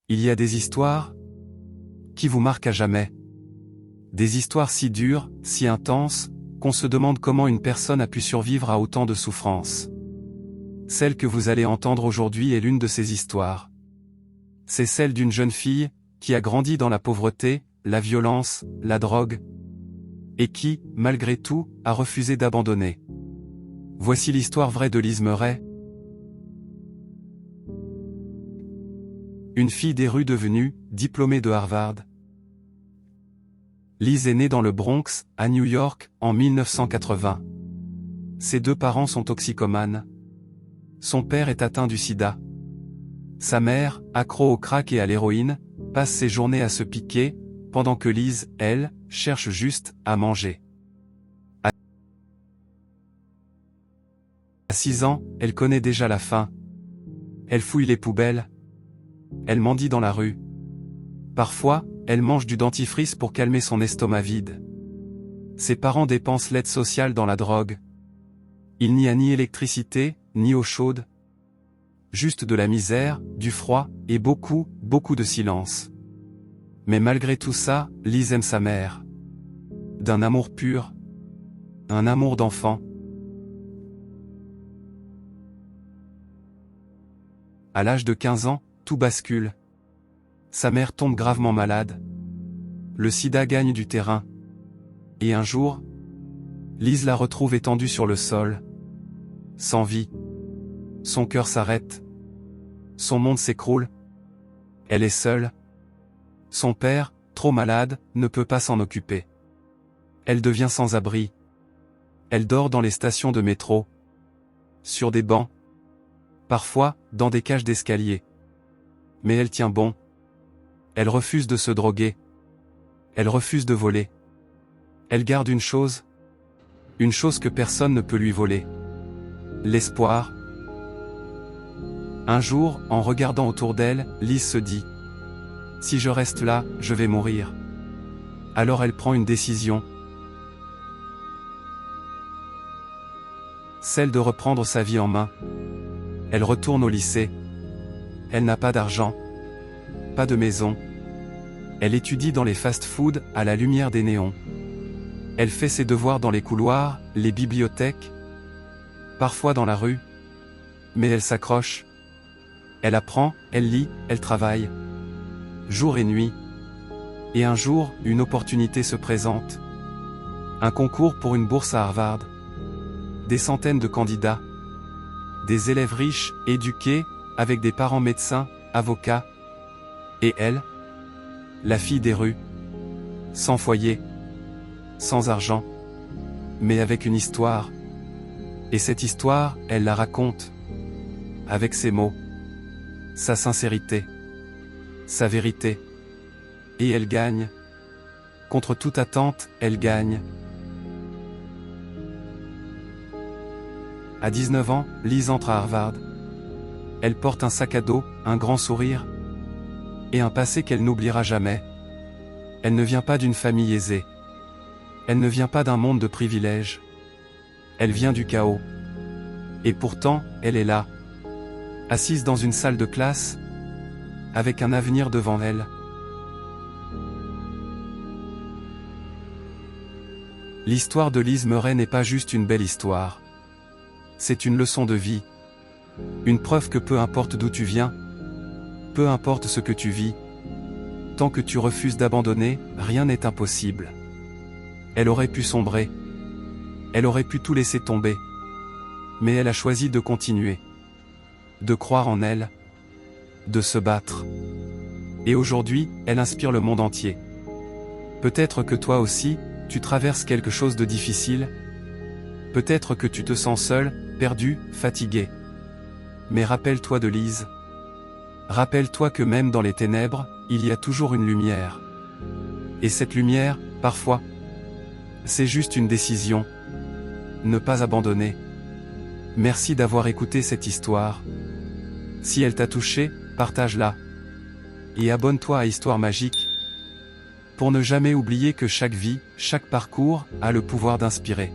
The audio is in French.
Il y a des histoires qui vous marquent à jamais. Des histoires si dures, si intenses, qu'on se demande comment une personne a pu survivre à autant de souffrances. Celle que vous allez entendre aujourd'hui est l'une de ces histoires. C'est celle d'une jeune fille, qui a grandi dans la pauvreté, la violence, la drogue, et qui, malgré tout, a refusé d'abandonner. Voici l'histoire vraie de Liz Murray. Une fille des rues devenue, diplômée de Harvard. Liz est née dans le Bronx, à New York, en 1980. Ses deux parents sont toxicomanes. Son père est atteint du sida. Sa mère, accro au crack et à l'héroïne, passe ses journées à se piquer, pendant que Liz, elle, cherche juste à manger. À 6 ans, elle connaît déjà la faim. Elle fouille les poubelles. Elle mendie dans la rue. Parfois, elle mange du dentifrice pour calmer son estomac vide. Ses parents dépensent l'aide sociale dans la drogue. Il n'y a ni électricité, ni eau chaude. Juste de la misère, du froid, et beaucoup, beaucoup de silence. Mais malgré tout ça, Liz aime sa mère. D'un amour pur. Un amour d'enfant. À l'âge de 15 ans, tout bascule. Sa mère tombe gravement malade. Le sida gagne du terrain. Et un jour, Liz la retrouve étendue sur le sol. Sans vie. Son cœur s'arrête. Son monde s'écroule. Elle est seule. Son père, trop malade, ne peut pas s'en occuper. Elle devient sans abri. Elle dort dans les stations de métro. Sur des bancs. Parfois, dans des cages d'escalier. Mais elle tient bon. Elle refuse de se droguer. Elle refuse de voler. Elle garde une chose que personne ne peut lui voler. L'espoir. Un jour, en regardant autour d'elle, Liz se dit « Si je reste là, je vais mourir. » Alors elle prend une décision. Celle de reprendre sa vie en main. Elle retourne au lycée. Elle n'a pas d'argent. Pas de maison. Elle étudie dans les fast-foods, à la lumière des néons. Elle fait ses devoirs dans les couloirs, les bibliothèques, parfois dans la rue. Mais elle s'accroche. Elle apprend, elle lit, elle travaille. Jour et nuit. Et un jour, une opportunité se présente. Un concours pour une bourse à Harvard. Des centaines de candidats. Des élèves riches, éduqués, avec des parents médecins, avocats. Et elle, la fille des rues, sans foyer, sans argent, mais avec une histoire. Et cette histoire, elle la raconte, avec ses mots, sa sincérité, sa vérité. Et elle gagne. Contre toute attente, elle gagne. À 19 ans, Liz entre à Harvard. Elle porte un sac à dos, un grand sourire, et un passé qu'elle n'oubliera jamais. Elle ne vient pas d'une famille aisée. Elle ne vient pas d'un monde de privilèges. Elle vient du chaos. Et pourtant, elle est là, assise dans une salle de classe, avec un avenir devant elle. L'histoire de Liz Murray n'est pas juste une belle histoire. C'est une leçon de vie. Une preuve que peu importe d'où tu viens, peu importe ce que tu vis, tant que tu refuses d'abandonner, rien n'est impossible. Elle aurait pu sombrer. Elle aurait pu tout laisser tomber. Mais elle a choisi de continuer. De croire en elle. De se battre. Et aujourd'hui, elle inspire le monde entier. Peut-être que toi aussi, tu traverses quelque chose de difficile. Peut-être que tu te sens seul, perdu, fatigué. Mais rappelle-toi de Liz. Rappelle-toi que même dans les ténèbres, il y a toujours une lumière. Et cette lumière, parfois, c'est juste une décision. Ne pas abandonner. Merci d'avoir écouté cette histoire. Si elle t'a touché, partage-la. Et abonne-toi à Histoire Magique. Pour ne jamais oublier que chaque vie, chaque parcours, a le pouvoir d'inspirer.